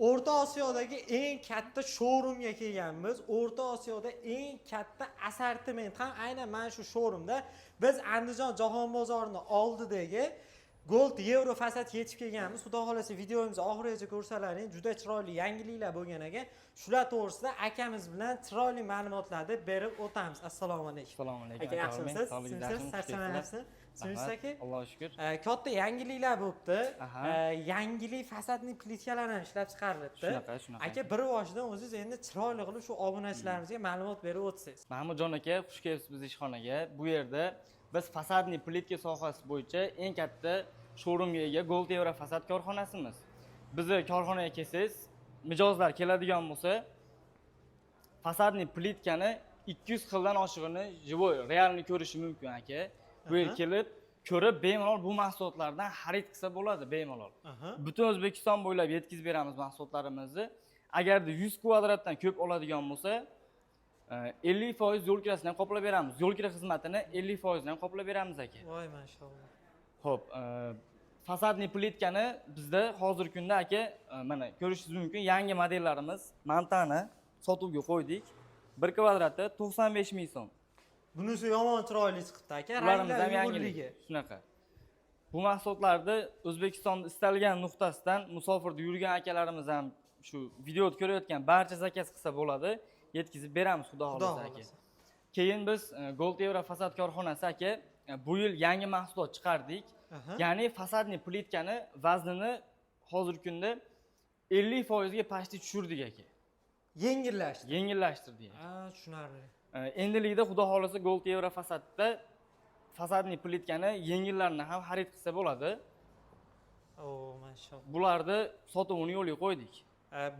O'rta Osiyodagi eng katta showroomga kelganmiz. O'rta Osiyoda eng katta assortiment ham aynan mana shu showroomda. Biz Andijon Jahon bozorining oldidagi Gold Euro fasad yetib kelganmiz. Xudo xolasa videomizni oxirigacha ko'rsalaring. Juda chiroyli yangiliklar bo'lgan ekan. Shular to'g'risida akamiz bilan chiroyli ma'lumotlarni berib o'tamiz. Assalomu alaykum. Assalomu alaykum. Aka, yaxshimisiz? Sizlar sarchamayapsiz? Sizlar Allohga shukr. Katta yangiliklar bo'libdi. Yangilik fasadni plitkalar ham ishlab chiqarilibdi. Shunaqa. Aka, bir boshidan o'zingiz endi chiroyli qilib shu obunachilarimizga ma'lumot berib o'tsangiz. Mahmudjon aka, xush kelibsiz biz ishxonaga. Bu yerda biz fasadni plitka sohasi bo'yicha eng katta showroomga ega Gold Euro fasad korxonasimiz. Bizni korxonaga kelsangiz, mijozlar keladigan bo'lsa, fasadni plitkani 200 xildan oshig'ini живой, realni ko'rishi mumkin aka. Bu yer kelib, ko'rib bemalol bu mahsulotlardan xarid qilsa bo'ladi bemalol. Butun O'zbekiston bo'ylab yetkazib beramiz mahsulotlarimizni. Agarda 100 kvadratdan ko'p oladigan bo'lsa, 50% yo'l kirasini ham qoplab beramiz. Yo'l kira xizmatini 50% ham qoplab beramiz aka. Voy, mashalloh. Xo'p, fasadni plitkani bizda hozirgi kunda aka, mana ko'rishingiz mumkin, yangi modellarimiz Montana sotuvga qo'ydik. 1 kvadrati 95 ming so'm. Bunisi yomon chiroyli chiqibdi aka. Ularimiz ham yangilik. Shunaqa. Bu mahsulotlarni O'zbekistonning istalgan nuqtasidan musofirda yurgan akalarimiz ham shu videoni ko'rayotgan barcha zakaz qilsa bo'ladi, yetkazib beramiz xudo xolasa aka. Keyin biz Gold Euro fasad korxonasi aka bu yil yangi mahsulot chiqardik. Ya'ni fasadni plitkani vaznini hozirgi kunda 50% ga pastga tushirdik aka. Yengillashtirdik. Tushunarli. Endilikda xudo xolasa Gold Euro fasadda fasadni plitkani yengillarni ham xarid qilsa bo'ladi. Mashalloh. Bularni sotuvini yo'lga qo'ydik.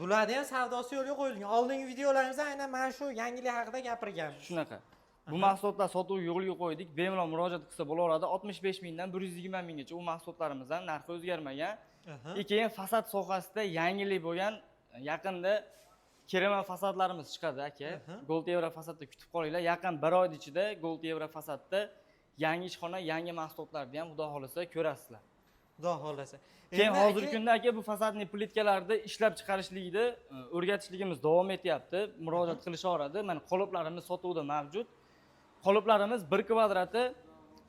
Bularni ham savdosi yo'lga qo'yilgan. Oldingi videolarimizda aynan mana shu yangilik haqida gapirganmiz. Shunaqa. Bu mahsulotlar sotuvi yo'lga qo'ydik. Bemalol murojaat qilsa bo'laveradi. 65 mingdan 120 minggacha u mahsulotlarimizdan narxi o'zgarmagan. Keyin fasad sohasida yangilik bo'lgan yaqinda keraman fasadlarimiz chiqadi aka. Gold Euro fasadda kutib qolinglar. Yaqin 1 oy ichida Gold Euro fasadda yangi ishxona, yangi mahsulotlarni ham xudo xolasa ko'rasizlar. Xudo xolasa. Keyin hozirgi kunda aka bu fasadni plitkalarni ishlab chiqarishlikni o'rgatishligimiz davom etyapti. Murojaat qilishaveradi. Mana qoliplarimiz sotuvda mavjud. Qoliplarimiz 1 kvadrati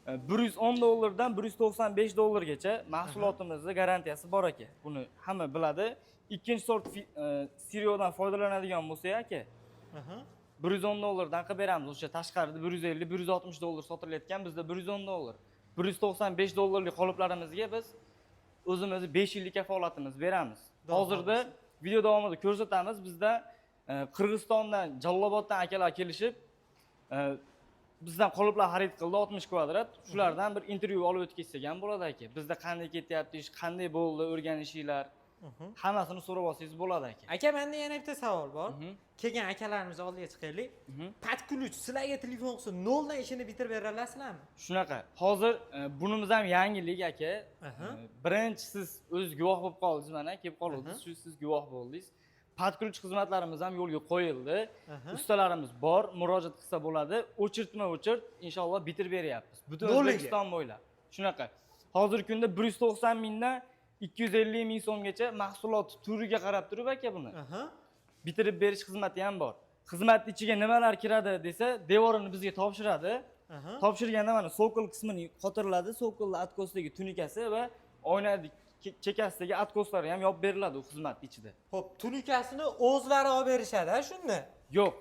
110 dollardan 195 dollargacha mahsulotimizning garantiyasi bor aka. Buni hamma biladi. Ikkinchi sort siryodan foydalanadigan bo'lsa aka, 110 dollardan qilib beramiz. O'sha tashqarida 150, 160 dollar sotilayotgan, bizda 110 dollar. 195 dollarlik qoliplarimizga biz o'zimizni 5 yillik kafolatimiz beramiz. Hozirda video davomida ko'rsatamiz. Bizda Qirg'izistondan, Jalloboddan akalar kelishib, bizdan qoliplar xarid qildi 60 kvadrat. Shulardan bir intervyu olib o'tkazsak ham bo'ladi aka. Bizda qanday ketyapti ish, qanday bo'ldi, o'rganishinglar, hammasini so'rab olsangiz bo'ladi aka. Aka, menda yana bitta savol bor. Kelgan akalarimiz oldiga chiqaylik. Patkulch sizlarga telefon qilsa 0 dan ishini bitirib bera olasizlarmi? Shunaqa. Hozir bunimiz ham yangilik aka. Birinchi siz o'z guvoh bo'lib qoldingiz, mana kelib qoldingiz, shu siz guvoh bo'ldingiz. Patkulch xizmatlarimiz ham yo'lga qo'yildi. Ustalarimiz bor, murojaat qilsa bo'ladi. O'chirt inshaalloh bitirib beryapmiz. Butun O'zbekiston bo'ylab. Shunaqa. Hozirgi kunda 190 mingdan 250 ming so'mgacha mahsulot turiga qarab turib aka buni bitirib berish xizmati ham bor. Xizmat ichiga nimalar kiradi desa, devorini bizga topshiradi. Topshirganda mana sokol qismini qotiriladi, sokolning atkosidagi tunikasi va oynaning chekasidagi atkoslari ham yopib beriladi u xizmat ichida. Xo'p, tunikasini o'zlari olib berishadi, shunda? Yo'q.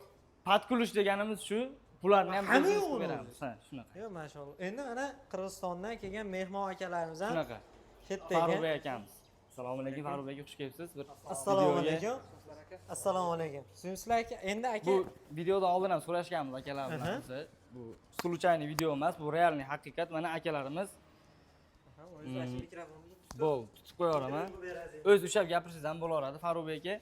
Patkulch deganimiz shu. Bularni ham biz beramiz. Shunaqa. Yo'q, mashalloh. Endi mana Qirg'izistondan kelgan mehmon akalarimiz ham shunaqa. Farruh akamiz. Assalomu alaykum Farruh aka, xush kelibsiz. Assalomu alaykum. Assalomu alaykum. Sizlar aka, endi aka bu videodan oldin ham so'rashganmiz akalar bilan biz. Bu случайный video emas, bu realniy haqiqat. Mana akalarimiz. Bo'l, tutib qo'yaman. O'z ushab gapirsangiz ham bo'laveradi Farruh aka.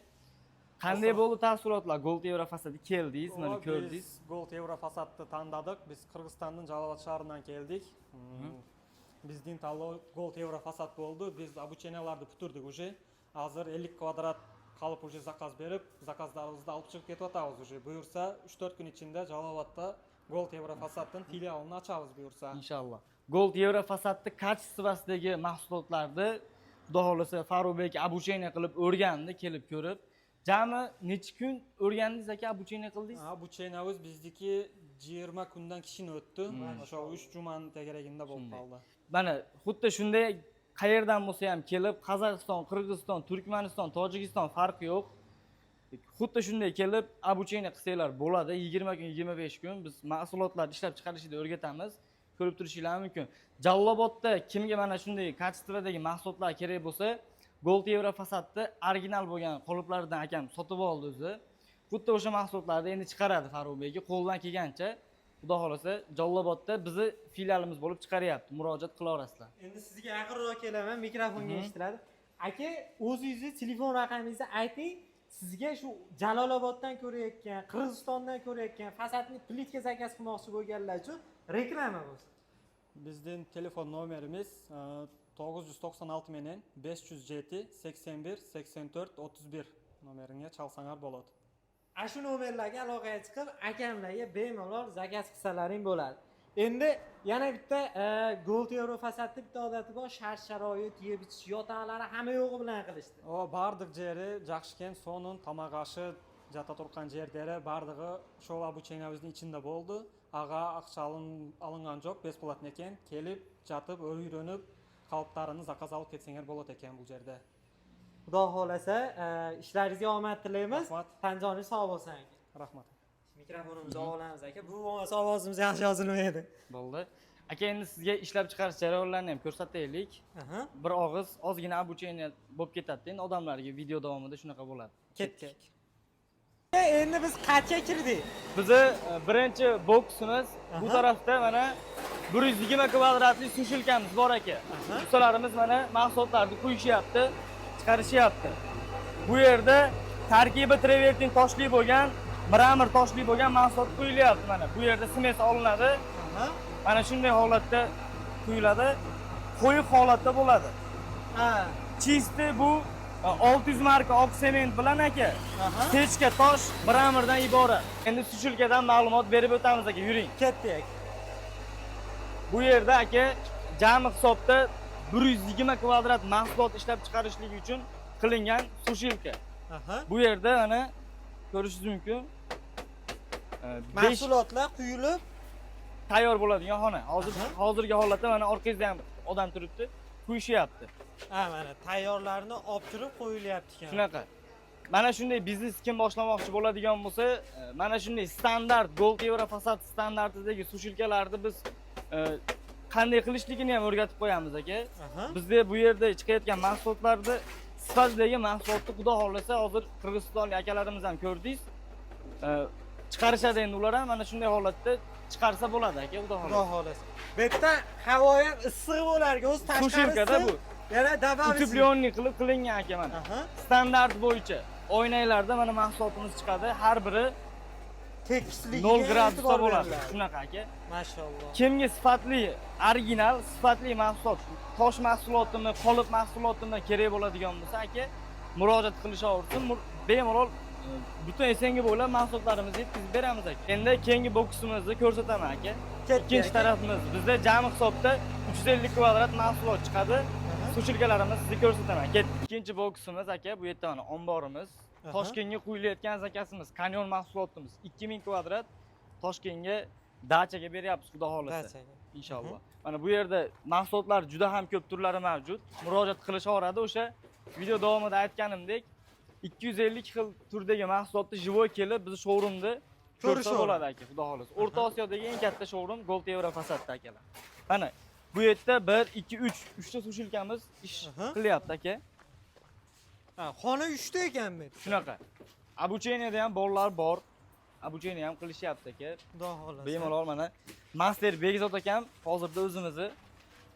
Qanday bo'ldi taassurotlar? Gold Euro fasadga keldingiz, mana ko'rdingiz. Gold Euro fasadni tanladik. Biz Qirg'izistondan Jalolobod shahridan keldik. Bizning tanlov Gold Euro fasad bo'ldi. Biz обученияларni bitirdik уже. Hozir 50 kvadrat qolib уже zakaz berib, zakazlarimizni olib chiqib ketyapmiz уже. Buyursa 3-4 kun ichida Jalolobodda Gold Euro fasadning filialini ochamiz buyursa. Inshaalloh. Gold Euro fasadning kachestvasidagi mahsulotlarni Xudo xohlasa Farruxbek обучение qilib o'rgandi, kelib ko'rib. Jami necha kun o'rgandingiz aka, обучение qildingiz? Обучениябыз bizdiki 20 kundan kishini o'tdi. O'sha 3 jumani tegaragida bo'lib qoldi. Mana xuddi shunday qayerdan bo'lsa ham kelib, Qozog'iston, Qirg'iziston, Turkmaniston, Tojikiston farqi yo'q. Xuddi shunday kelib обучение qilsanglar bo'ladi. 20 kun, 25 kun biz mahsulotlar ishlab chiqarishni o'rgatamiz. Ko'rib turishinglar mumkin. Jallobodda kimga mana shunday kачестводagi mahsulotlar kerak bo'lsa, Gold Euro Fasadda original bo'lgan qoliplardan akam sotib oldi o'zi. Xuddi o'sha mahsulotlarni endi chiqaradi Farruxbek qo'ldan kelgancha. Xudo xolasa Jallobodda bizni filialimiz bo'lib chiqaryapti. Murojaat qilaverasizlar. Endi sizga yaqinroq kelaman, mikrofonga eshitiladi. Aka, o'zingizni telefon raqamingizni ayting. Sizga shu Jaloloboddan ko'rayotgan, Qirg'izistondan ko'rayotgan fasadni plitka zakaz qilmoqchi bo'lganlar uchun reklama bo'lsin. Bizning telefon nomerimiz 996 menen 507 81 84 31 nomeriga chalsanglar bo'ladi. Shu nomerlarga aloqaga chiqib, akamlarga bemalol zakaz qilsalaring bo'ladi. Endi yana bitta Gold Euro Fasadda bitta odati bor, shart-sharoit, yeb ichish, yotoqlari hamma yo'g'i bilan qilishdi. O bardıq jeri Жақшкен, Сонун, Тамағашы, жата турган жерлери бардыгы ошол обучениябыздын ичинде болду. Ага акча алынган жок, бесплатно экен. Келип, жатып, үйрөнүп, калыптарыны заказ алып кетсеңер болот экен бул жерде. Xudo xolasa, ishlaringizga omad tilaymiz. Rahmat. Tanjoningiz sog' bo'lsin. Rahmat. Mikrofonimizni olamiz aka. Bu bo'lmasa ovozimiz yaxshi yozilmaydi. Bo'ldi. Aka, endi sizga ishlab chiqarish jarayonlarini ham ko'rsataylik. Bir og'iz ozgina обучение bo'lib ketadi. Endi odamlarga video davomida shunaqa bo'ladi. Ketdik. Endi biz qancha kirdik? Bizi birinchi boksimiz bu tarafda mana 120 kvadratli sushilkamiz bor aka. Ustalarimiz mana mahsulotlarni quyishyapti, chiqarishyapti. Bu yerda tarkibi travertin toshli bo'lgan, mramor toshli bo'lgan mahsulot quyilyapti mana. Bu yerda smes olinadi. Mana shunday holatda quyiladi. Qo'yiq holatda bo'ladi. Chisti bu 600 marka oq sement bilan aka. Pechka tosh mramordan iborat. Endi sushilkadan ma'lumot berib o'tamiz aka, yuring. Ketdik. Bu yerda aka jami hisobda 120 kvadrat mahsulot ishlab chiqarishlik uchun qilingan sushilka. Bu yerda mana ko'rishingiz mumkin. Mahsulotlar quyilib tayyor bo'ladigan xona. Hozirgi holatda mana orqangizda ham odam turibdi, quyishyapti. Mana tayyorlarni olib turib qo'yilyapti ekan. Shunaqa. Mana shunday biznes kim boshlamoqchi bo'ladigan bo'lsa, mana shunday standart Gold Euro Fasad standartidagi sushilkalarni biz qanday qilishligini ham o'rgatib qo'yamiz aka. Bizda bu yerda chiqayotgan mahsulotlarni sifatidagi mahsulotni xudo xolasa hozir qirg'izistonlik akalarimiz ham ko'rdingiz. Chiqarishadi endi ular ham mana shunday holatda chiqarsa bo'ladi aka, xudo xolasa. Bu yerda havo ham issiq bo'larga o'z tashqarisi. Sushilkada bu. Yana dabamiz. Utepленный qilib qilingan aka mana. Standart bo'yicha oynalarda mana mahsulotimiz chiqadi. Har biri tekisligi 0 gradusda bo'ladi. Shunaqa aka. Mashalloh. Kimga sifatli, original, sifatli mahsulot, tosh mahsulotimi, qolip mahsulotimi kerak bo'ladigan bo'lsa aka, murojaat qilishaversin. Bemalol butun Esenga bo'ylab mahsulotlarimizni yetkazib beramiz aka. Endi keyingi boksimizni ko'rsataman aka. Ikkinchi tarafimiz bizda jami hisobda 350 kvadrat mahsulot chiqadi. Sushilkalarimizni sizga ko'rsataman. Ikkinchi boksimiz aka, bu yerda mana omborimiz. Toshkentga quyilayotgan zakasimiz, kanyon mahsulotimiz 2000 kvadrat Toshkentga dachaga beryapmiz, xudo xolasa. Inshaalloh. Mana bu yerda mahsulotlar juda ham ko'p turlari mavjud. Murojaat qilishaveradi. O'sha video davomida aytganimdek 250 xil turdagi mahsulotni jivoy kelib biz showroomda ko'rsa bo'ladi aka, xudo xolasa. O'rta Osiyodagi eng katta showroom Gold Euro Fasadda akalar. Mana bu yerda 1 2 3 ta sushilkamiz ish qilyapti aka. Xona 3 ta ekanmi? Shunaqa. Обучениеda ham bolalar bor. Обучение ham qilishyapti aka. Xudo xolasa. Bemalol mana Master Begzod akam hozirda o'zimizni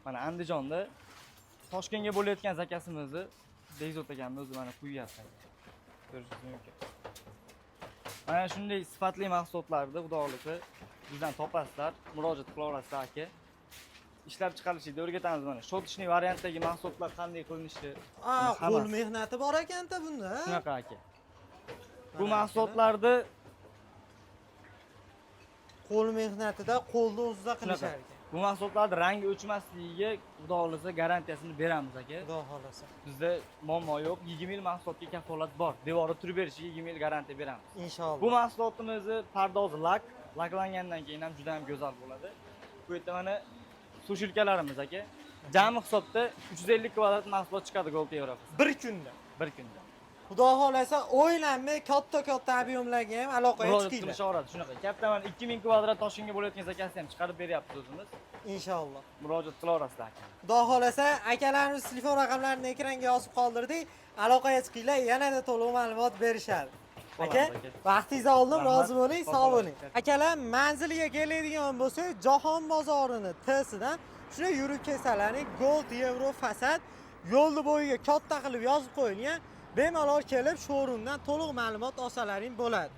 mana Andijonda Toshkentga bo'layotgan zakasimizni Begzod akamni o'zi mana quyyapti. Ko'rishingiz mumkin. Mana shunday sifatli mahsulotlarni xudo xolasa bizdan topasizlar, murojaat qilaverasizlar aka. Ishlab chiqarishni o'rgatamiz mana. Shotishni variantdagi mahsulotlar qanday qilinishi. Qo'l mehnati bor ekan-da bunda. Shunaqa aka. Bu mahsulotlarni qo'l mehnatida qo'lni o'zida qilishar ekan. Bu mahsulotlarni rangi o'chmasligiga xudo xohlasa garantiyasini beramiz aka. Xudo xohlasa. Bizda muammo yo'q. 20 yil mahsulotga kafolat bor. Devori turib berishiga 20 yil garantiya beramiz. Inshaalloh. Bu mahsulotimizni pardozi laklangandan keyin ham juda ham go'zal bo'ladi. Bu yerda mana sushilkalarimiz aka. Jami hisobda 350 kvadrat mahsulot chiqadi Gold Euro Bir kunda. bir kunda. Xudo xohlasa o'ylanmay katta ob'yomlarga ham aloqaga Murojaat chiqinglar. qilishaveradi shunaqa. Katta mana 2000 kvadrat Toshkentga bo'layotgan zakasi ham chiqarib beryapmiz o'zimiz. Inshaalloh. Murojaat qilaverasizlar aka. Xudo xohlasa akalarimiz telefon raqamlarini ekranga yozib qoldirdik. Aloqaga chiqinglar, yanada to'liq ma'lumot berishadi. Aka, vaqtingizni oldim, Rahmat. rozi bo'ling, sog' bo'ling. Rahmat. Akalar, manziliga keladigan bo'lsa, Jahon bozorini T-sidan shunday yurib kelsalaring, Gold Euro Fasad yo'lni bo'yiga katta qilib yozib qo'yilgan. Bemalol kelib, showroomdan to'liq ma'lumot olsalaring bo'ladi.